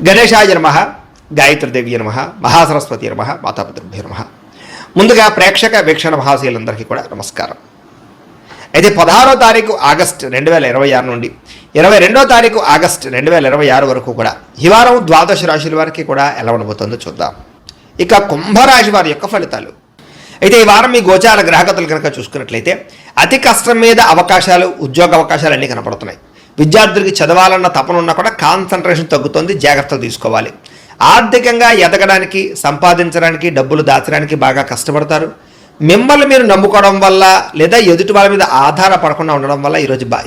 గణేశాయ నమః, గాయత్రీదేవి నమః, మహాసరస్వతి నమః, మాతాపితృభ్యో నమః. ముందుగా ప్రేక్షక వీక్షణ మహాశయులందరికీ కూడా నమస్కారం. అయితే 16వ తారీఖు ఆగస్టు 2026 నుండి 22వ తారీఖు ఆగస్టు 2026 వరకు కూడా ఈ వారం ద్వాదశ రాశుల వారికి కూడా ఎలా ఉండబోతుందో చూద్దాం. ఇక కుంభరాశి వారి యొక్క ఫలితాలు. అయితే ఈ వారం మీ గోచార గ్రహగతులు కనుక చూసుకున్నట్లయితే అతి కష్టం మీద అవకాశాలు, ఉద్యోగ అవకాశాలు అన్నీ కనపడుతున్నాయి. విద్యార్థులకి చదవాలన్న తపనున్నా కూడా కాన్సన్ట్రేషన్ తగ్గుతుంది, జాగ్రత్తలు తీసుకోవాలి. ఆర్థికంగా ఎదగడానికి, సంపాదించడానికి, డబ్బులు దాచడానికి బాగా కష్టపడతారు. మిమ్మల్ని మీరు నమ్ముకోవడం వల్ల లేదా ఎదుటి వాళ్ళ మీద ఆధారపడకుండా ఉండడం వల్ల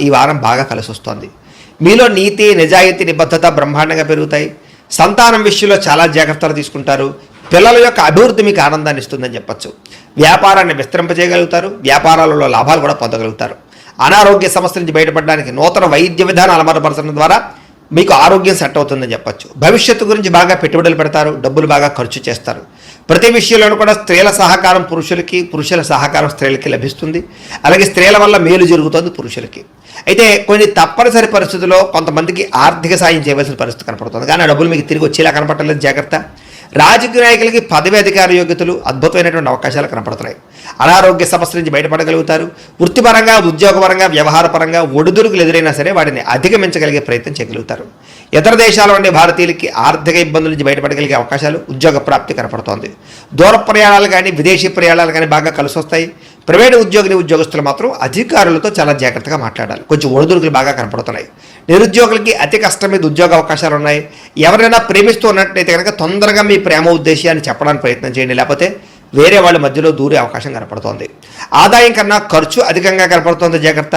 ఈ వారం బాగా కలిసి వస్తుంది. మీలో నీతి, నిజాయితీ, నిబద్ధత బ్రహ్మాండంగా పెరుగుతాయి. సంతానం విషయంలో చాలా జాగ్రత్తలు తీసుకుంటారు. పిల్లల యొక్క అభివృద్ధి మీకు ఆనందాన్ని ఇస్తుందని చెప్పచ్చు. వ్యాపారాన్ని విస్తరింపజేయగలుగుతారు. వ్యాపారాలలో లాభాలు కూడా పొందగలుగుతారు. అనారోగ్య సమస్య నుంచి బయటపడడానికి నూతన వైద్య విధానాలు అమలుపరచడం ద్వారా మీకు ఆరోగ్యం సెట్ అవుతుందని చెప్పచ్చు. భవిష్యత్తు గురించి బాగా పెట్టుబడులు పెడతారు. డబ్బులు బాగా ఖర్చు చేస్తారు. ప్రతి విషయంలోనూ కూడా స్త్రీల సహకారం పురుషులకి, పురుషుల సహకారం స్త్రీలకి లభిస్తుంది. అలాగే స్త్రీల వల్ల మేలు జరుగుతుంది పురుషులకి. అయితే కొన్ని తప్పనిసరి పరిస్థితుల్లో కొంతమందికి ఆర్థిక సాయం చేయవలసిన పరిస్థితి కనపడుతుంది, కానీ ఆ డబ్బులు మీకు తిరిగి వచ్చేలా కనపడలేదు. జాగ్రత్త. రాజకీయ నాయకులకి పదవి అధికార యోగ్యతలు, అద్భుతమైనటువంటి అవకాశాలు కనపడుతున్నాయి. అనారోగ్య సమస్య నుంచి బయటపడగలుగుతారు. వృత్తిపరంగా, ఉద్యోగపరంగా, వ్యవహారపరంగా ఒడిదుడుకులు ఎదురైనా సరే వాటిని అధిగమించగలిగే ప్రయత్నం చేయగలుగుతారు. ఇతర దేశాల్లో ఉండే భారతీయులకి ఆర్థిక ఇబ్బందుల నుంచి బయటపడగలిగే అవకాశాలు, ఉద్యోగ ప్రాప్తి కనపడుతోంది. దూర ప్రయాణాలు కానీ, విదేశీ ప్రయాణాలు కానీ బాగా కలిసి వస్తాయి. ప్రైవేటు ఉద్యోగులు మాత్రం అధికారులతో చాలా జాగ్రత్తగా మాట్లాడాలి. కొంచెం ఒడిదుడుకులు బాగా కనపడుతున్నాయి. నిరుద్యోగులకి అతి కష్టం మీద ఉద్యోగ అవకాశాలు ఉన్నాయి. ఎవరైనా ప్రేమిస్తూ ఉన్నట్లయితే కనుక తొందరగా మీ ప్రేమ ఉద్దేశాన్ని చెప్పడానికి ప్రయత్నం చేయండి, లేకపోతే వేరే వాళ్ళ మధ్యలో దూరే అవకాశం కనపడుతోంది. ఆదాయం కన్నా ఖర్చు అధికంగా కనపడుతోంది. జాగ్రత్త.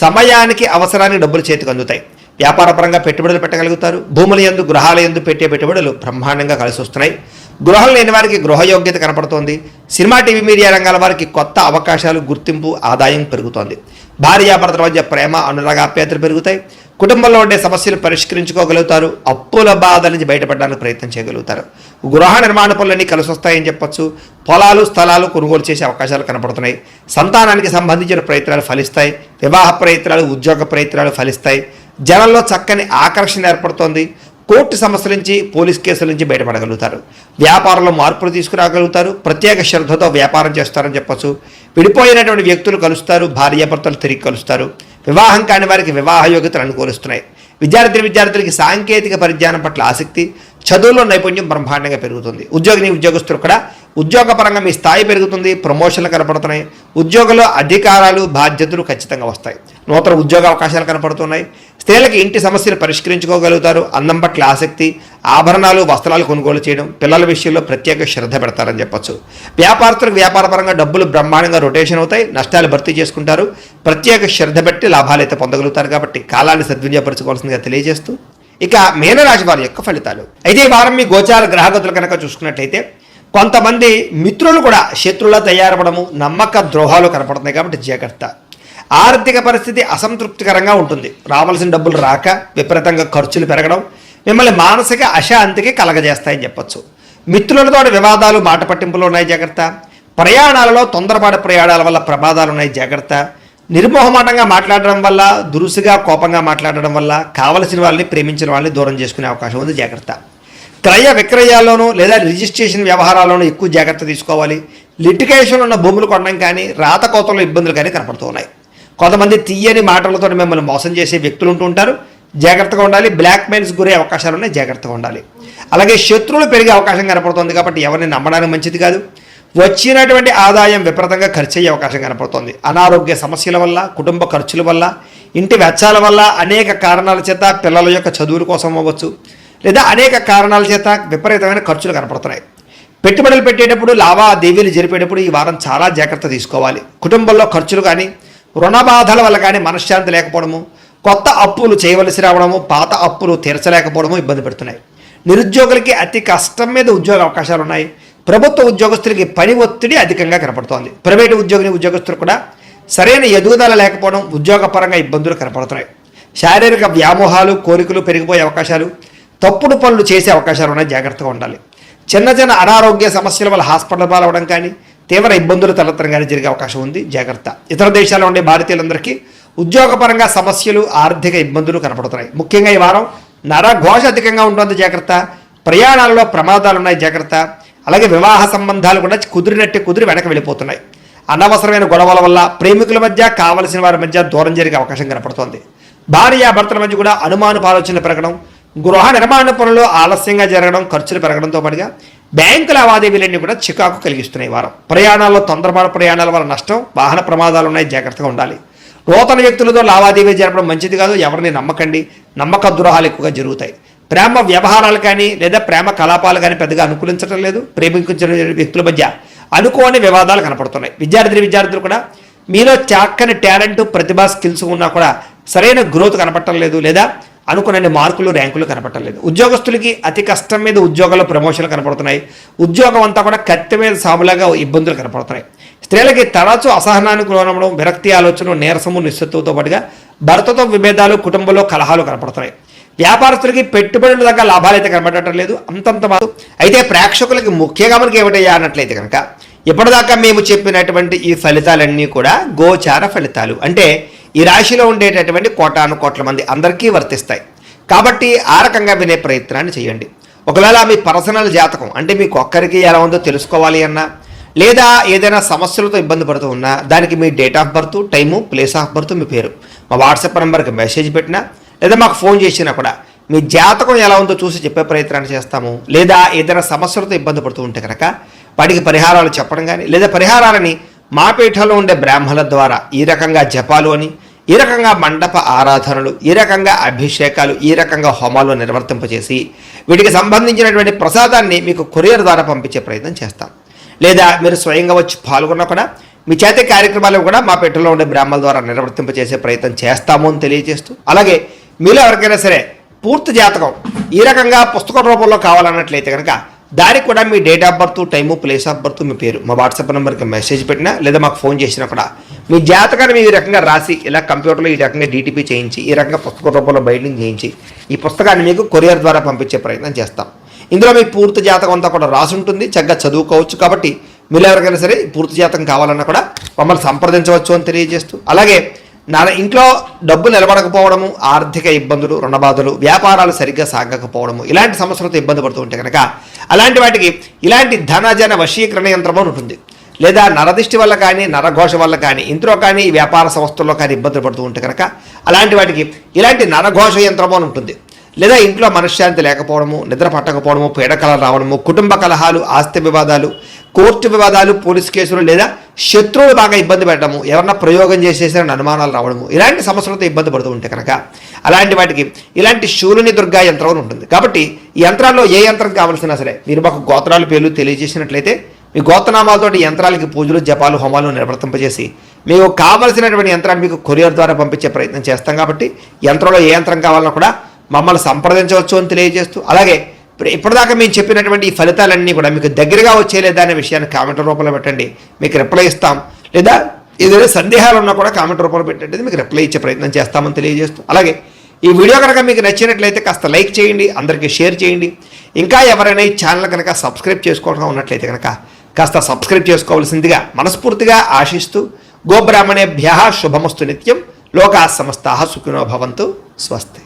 సమయానికి అవసరానికి డబ్బులు చేతికి అందుతాయి. వ్యాపారపరంగా పెట్టుబడులు పెట్టగలుగుతారు. భూముల యందు, గృహాల యందు పెట్టే పెట్టుబడులు బ్రహ్మాండంగా కలిసి వస్తున్నాయి. గృహం లేని వారికి గృహయోగ్యత కనపడుతోంది. సినిమా, టీవీ, మీడియా రంగాల వారికి కొత్త అవకాశాలు, గుర్తింపు, ఆదాయం పెరుగుతోంది. భార్యాభర్తల మధ్య ప్రేమ, అనురాగ, ఆప్యాయతలు పెరుగుతాయి. కుటుంబంలో ఉండే సమస్యలు పరిష్కరించుకోగలుగుతారు. అప్పుల బాధల నుంచి బయటపడడానికి ప్రయత్నం చేయగలుగుతారు. గృహ నిర్మాణ పనులన్నీ కలిసి వస్తాయని చెప్పచ్చు. పొలాలు, స్థలాలు కొనుగోలు చేసే అవకాశాలు కనపడుతున్నాయి. సంతానానికి సంబంధించిన ప్రయత్నాలు ఫలిస్తాయి. వివాహ ప్రయత్నాలు, ఉద్యోగ ప్రయత్నాలు ఫలిస్తాయి. జనంలో చక్కని ఆకర్షణ ఏర్పడుతోంది. కోర్టు సమస్యల నుంచి, పోలీస్ కేసుల నుంచి బయటపడగలుగుతారు. వ్యాపారంలో మార్పులు తీసుకురాగలుగుతారు. ప్రత్యేక శ్రద్ధతో వ్యాపారం చేస్తారని చెప్పచ్చు. విడిపోయినటువంటి వ్యక్తులు కలుస్తారు. భార్యాభర్తలు తిరిగి కలుస్తారు. వివాహం కాని వారికి వివాహ యోగ్యతలు అనుకూలిస్తున్నాయి. విద్యార్థులకి సాంకేతిక పరిజ్ఞానం పట్ల ఆసక్తి, చదువులో నైపుణ్యం బ్రహ్మాండంగా పెరుగుతుంది. ఉద్యోగస్తులు కూడా ఉద్యోగపరంగా మీ స్థాయి పెరుగుతుంది. ప్రమోషన్లు కనపడుతున్నాయి. ఉద్యోగంలో అధికారాలు, బాధ్యతలు ఖచ్చితంగా వస్తాయి. నూతన ఉద్యోగ అవకాశాలు కనపడుతున్నాయి. స్త్రీలకి ఇంటి సమస్యలు పరిష్కరించుకోగలుగుతారు. అందం పట్ల ఆసక్తి, ఆభరణాలు, వస్త్రాలు కొనుగోలు చేయడం, పిల్లల విషయంలో ప్రత్యేక శ్రద్ధ పెడతారని చెప్పచ్చు. వ్యాపారస్తులకు వ్యాపారపరంగా డబ్బులు బ్రహ్మాండంగా రొటేషన్ అవుతాయి. నష్టాలు భర్తీ చేసుకుంటారు. ప్రత్యేక శ్రద్ధ పెట్టి లాభాలు అయితే పొందగలుగుతారు. కాబట్టి కాలాన్ని సద్వినియోగపరచుకోవాల్సిందిగా తెలియజేస్తూ ఇక మీనరాశి వారి యొక్క ఫలితాలు. అయితే ఈ వారం మీ గోచార గ్రహగతులు కనుక చూసుకున్నట్లయితే కొంతమంది మిత్రులు కూడా శత్రువులా తయారవడము, నమ్మక ద్రోహాలు కనపడుతున్నాయి. కాబట్టి జాగ్రత్త. ఆర్థిక పరిస్థితి అసంతృప్తికరంగా ఉంటుంది. రావాల్సిన డబ్బులు రాక విపరీతంగా ఖర్చులు పెరగడం మిమ్మల్ని మానసిక అశాంతికి కలగజేస్తాయని చెప్పచ్చు. మిత్రులతో వివాదాలు, మాట పట్టింపులు ఉన్నాయి. జాగ్రత్త. ప్రయాణాలలో తొందరపాటు ప్రయాణాల వల్ల ప్రమాదాలు ఉన్నాయి. జాగ్రత్త. నిర్మోహమాటంగా మాట్లాడడం వల్ల, దురుసుగా కోపంగా మాట్లాడడం వల్ల కావలసిన వాళ్ళని, ప్రేమించిన వాళ్ళని దూరం చేసుకునే అవకాశం ఉంది. జాగ్రత్త. క్రయ విక్రయాల్లోనూ లేదా రిజిస్ట్రేషన్ వ్యవహారాల్లోనూ ఎక్కువ జాగ్రత్త తీసుకోవాలి. లిటిగేషన్ ఉన్న భూములు కొనడం కానీ, రాతకోతలో ఇబ్బందులు కానీ కనపడుతూ ఉన్నాయి. కొంతమంది తీయని మాటలతో మిమ్మల్ని మోసం చేసే వ్యక్తులు ఉంటూ ఉంటారు. జాగ్రత్తగా ఉండాలి. బ్లాక్ మెయిల్స్ గురే అవకాశాలు ఉన్నాయి. జాగ్రత్తగా ఉండాలి. అలాగే శత్రువులు పెరిగే అవకాశం కనపడుతుంది. కాబట్టి ఎవరిని నమ్మడానికి మంచిది కాదు. వచ్చినటువంటి ఆదాయం విపరీతంగా ఖర్చు అయ్యే అవకాశం కనపడుతుంది. అనారోగ్య సమస్యల వల్ల, కుటుంబ ఖర్చుల వల్ల, ఇంటి వెచ్చాల వల్ల, అనేక కారణాల చేత పిల్లల యొక్క చదువుల కోసం అవ్వచ్చు, లేదా అనేక కారణాల చేత విపరీతమైన ఖర్చులు కనపడుతున్నాయి. పెట్టుబడులు పెట్టేటప్పుడు, లావాదేవీలు జరిపేటప్పుడు ఈ వారం చాలా జాగ్రత్త తీసుకోవాలి. కుటుంబంలో ఖర్చులు కానీ, రుణ బాధల వల్ల కానీ మనశ్శాంతి లేకపోవడము, కొత్త అప్పులు చేయవలసి రావడము, పాత అప్పులు తీర్చలేకపోవడము ఇబ్బంది పెడుతున్నాయి. నిరుద్యోగులకి అతి కష్టం మీద ఉద్యోగ అవకాశాలు ఉన్నాయి. ప్రభుత్వ ఉద్యోగస్తులకి పని ఒత్తిడి అధికంగా కనపడుతోంది. ప్రైవేటు ఉద్యోగస్తులు కూడా సరైన ఎదుగుదల లేకపోవడం, ఉద్యోగపరంగా ఇబ్బందులు కనపడుతున్నాయి. శారీరక వ్యామోహాలు, కోరికలు పెరిగిపోయే అవకాశాలు, తప్పుడు పనులు చేసే అవకాశాలు ఉన్నాయి. జాగ్రత్తగా ఉండాలి. చిన్న అనారోగ్య సమస్యల వల్ల హాస్పిటల్ పాలవడం కానీ, తీవ్ర ఇబ్బందులు తలెత్తడం కానీ జరిగే అవకాశం ఉంది. జాగ్రత్త. ఇతర దేశాల్లో ఉండే భారతీయులందరికీ ఉద్యోగపరంగా సమస్యలు, ఆర్థిక ఇబ్బందులు కనపడుతున్నాయి. ముఖ్యంగా ఈ వారం నరఘోష అధికంగా ఉంటుంది జాగ్రత్త, ప్రయాణాలలో ప్రమాదాలు ఉన్నాయి జాగ్రత్త, అలాగే వివాహ సంబంధాలు కూడా కుదిరి వెనక వెళ్ళిపోతున్నాయి. అనవసరమైన గొడవల వల్ల ప్రేమికుల మధ్య కావలసిన వారి మధ్య దూరం జరిగే అవకాశం కనపడుతోంది. భార్యాభర్తల మధ్య కూడా అనుమానపు ఆలోచనలు పెరగడం, గృహ నిర్మాణ పనులు ఆలస్యంగా జరగడం, ఖర్చులు పెరగడంతో పాటుగా బ్యాంకు లావాదేవీలన్నీ కూడా చికాకు కలిగిస్తున్నాయి. వారం ప్రయాణాల్లో తొందరపాటు ప్రయాణాల వల్ల నష్టం, వాహన ప్రమాదాలు ఉన్నాయి, జాగ్రత్తగా ఉండాలి. నూతన వ్యక్తులతో లావాదేవీ జరపడం మంచిది కాదు, ఎవరిని నమ్మకండి, నమ్మక ద్రోహాలు ఎక్కువగా జరుగుతాయి. ప్రేమ వ్యవహారాలు కానీ లేదా ప్రేమ కలాపాలు కానీ పెద్దగా అనుకూలించడం లేదు. ప్రేమించిన వ్యక్తుల మధ్య అనుకోని వివాదాలు కనపడుతున్నాయి. విద్యార్థులు కూడా మీలో చక్కని టాలెంట్, ప్రతిభా, స్కిల్స్ ఉన్నా కూడా సరైన గ్రోత్ కనపడటం లేదు, లేదా అనుకున్న మార్కులు, ర్యాంకులు కనపడటం లేదు. ఉద్యోగస్తులకి అతి కష్టం మీద ఉద్యోగాల్లో ప్రమోషన్లు కనపడుతున్నాయి. ఉద్యోగం అంతా కూడా కత్తి మీద సాములాగా ఇబ్బందులు కనపడుతున్నాయి. స్త్రీలకి తరచూ అసహనానికి లోనవడం, విరక్తి ఆలోచన, నీరసము, నిస్సత్తుతో పాటుగా భర్తతో విభేదాలు, కుటుంబంలో కలహాలు కనపడుతున్నాయి. వ్యాపారస్తులకి పెట్టుబడుల దగ్గర లాభాలు అయితే కనబడటం లేదు, అంతంత మాత్రం. అయితే ప్రేక్షకులకి ముఖ్యంగా మనకి ఏమిటయ్యా అన్నట్లయితే కనుక ఇప్పటిదాకా మేము చెప్పినటువంటి ఈ ఫలితాలన్నీ కూడా గోచార ఫలితాలు, అంటే ఈ రాశిలో ఉండేటటువంటి కోటాను కోట్ల మంది అందరికీ వర్తిస్తాయి. కాబట్టి ఆ రకంగా వినే ప్రయత్నాన్ని చేయండి. ఒకవేళ మీ పర్సనల్ జాతకం అంటే మీకు ఒక్కరికి ఎలా ఉందో తెలుసుకోవాలి అన్నా, లేదా ఏదైనా సమస్యలతో ఇబ్బంది పడుతూ ఉన్నా, దానికి మీ date of birth, time, place of birth, మీ పేరు మా వాట్సాప్ నెంబర్కి మెసేజ్ పెట్టినా లేదా మాకు ఫోన్ చేసినా కూడా మీ జాతకం ఎలా ఉందో చూసి చెప్పే ప్రయత్నాన్ని చేస్తాము. లేదా ఏదైనా సమస్యలతో ఇబ్బంది పడుతూ ఉంటే కనుక వాటికి పరిహారాలు చెప్పడం కానీ, లేదా పరిహారాలని మా పీఠంలో ఉండే బ్రాహ్మణుల ద్వారా ఈ రకంగా జపాలు అని, ఈ రకంగా మండప ఆరాధనలు, ఈ రకంగా అభిషేకాలు, ఈ రకంగా హోమాలు నిర్వర్తింపజేసి వీటికి సంబంధించినటువంటి ప్రసాదాన్ని మీకు కొరియర్ ద్వారా పంపించే ప్రయత్నం చేస్తాం. లేదా మీరు స్వయంగా వచ్చి పాల్గొన్నా కూడా మీ చేతి కార్యక్రమాలు కూడా మా పీఠంలో ఉండే బ్రాహ్మణుల ద్వారా నిర్వర్తింపజేసే ప్రయత్నం చేస్తాము అని తెలియజేస్తూ, అలాగే మీలో ఎవరికైనా సరే పూర్తి జాతకం ఈ రకంగా పుస్తక రూపంలో కావాలన్నట్లయితే కనుక దానికి కూడా మీ date of birth, time, place of birth, మీ పేరు మా వాట్సాప్ నెంబర్కి మెసేజ్ పెట్టినా లేదా మాకు ఫోన్ చేసినా కూడా మీ జాతకాన్ని ఈ రకంగా రాసి ఇలా కంప్యూటర్లో ఈ రకంగా డీటీపీ చేయించి ఈ రకంగా పుస్తక రూపంలో బైండింగ్ చేయించి ఈ పుస్తకాన్ని మీకు కొరియర్ ద్వారా పంపించే ప్రయత్నం చేస్తాం. ఇందులో మీ పూర్తి జాతకం అంతా కూడా రాసి ఉంటుంది, చక్కగా చదువుకోవచ్చు. కాబట్టి మీరు ఎవరికైనా సరే పూర్తి జాతకం కావాలన్నా కూడా మమ్మల్ని సంప్రదించవచ్చు అని తెలియజేస్తూ, అలాగే ఇంట్లో డబ్బు నిలబడకపోవడము, ఆర్థిక ఇబ్బందులు, రుణబాధలు, వ్యాపారాలు సరిగ్గా సాగకపోవడము, ఇలాంటి సమస్యలతో ఇబ్బంది పడుతూ ఉంటే కనుక అలాంటి వాటికి ఇలాంటి ధనజన వశీకరణ యంత్రం ఉంటుంది. లేదా నరదిష్టి వల్ల కానీ, నరఘోష వల్ల కానీ, ఇంట్లో కానీ, వ్యాపార సంస్థల్లో కానీ ఇబ్బందులు పడుతూ ఉంటే కనుక అలాంటి వాటికి ఇలాంటి నరఘోష యంత్రం అని ఉంటుంది. లేదా ఇంట్లో మనశ్శాంతి లేకపోవడము, నిద్ర పట్టకపోవడము, పీడకలలు రావడము, కుటుంబ కలహాలు, ఆస్తి వివాదాలు, కోర్టు వివాదాలు, పోలీసు కేసులు, లేదా శత్రువులు బాగా ఇబ్బంది పెట్టడము, ఎవరన్నా ప్రయోగం చేసేసారని అనుమానాలు రావడము, ఇలాంటి సమస్యలతో ఇబ్బంది పడుతూ ఉంటే కనుక అలాంటి వాటికి ఇలాంటి శూలిని దుర్గా యంత్రం అని ఉంటుంది. కాబట్టి ఈ యంత్రాల్లో ఏ యంత్రం కావాల్సినా సరే మీరు మాకు గోత్రాలు పేర్లు తెలియజేసినట్లయితే మీ గోత్రనామాలతోటి యంత్రాలకి పూజలు, జపాలు, హోమాలు నిర్వర్తింపజేసి మీకు కావలసినటువంటి యంత్రాన్ని మీకు కొరియర్ ద్వారా పంపించే ప్రయత్నం చేస్తాం. కాబట్టి యంత్రంలో ఏ యంత్రం కావాలన్నా కూడా మమ్మల్ని సంప్రదించవచ్చు అని తెలియజేస్తూ, అలాగే ఇప్పటిదాకా మేము చెప్పినటువంటి ఈ ఫలితాలన్నీ కూడా మీకు దగ్గరగా వచ్చేలేదా అనే విషయాన్ని కామెంట్ రూపంలో పెట్టండి, మీకు రిప్లై ఇస్తాం. లేదా ఏదైనా సందేహాలు ఉన్నా కూడా కామెంట్ రూపంలో పెట్టండి, మీకు రిప్లై ఇచ్చే ప్రయత్నం చేస్తామని తెలియజేస్తూ, అలాగే ఈ వీడియో కనుక మీకు నచ్చినట్లయితే కాస్త లైక్ చేయండి, అందరికీ షేర్ చేయండి. ఇంకా ఎవరైనా ఈ ఛానల్ కనుక సబ్స్క్రైబ్ చేసుకోవడం ఉన్నట్లయితే కనుక కాస్త సబ్స్క్రైబ్ చేసుకోవాల్సిందిగా మనస్ఫూర్తిగా ఆశిస్తూ, గోబ్రాహ్మణేభ్యః శుభమస్తు నిత్యం, లోకాః సమస్తాః సుఖినో భవంతు, స్వస్తి.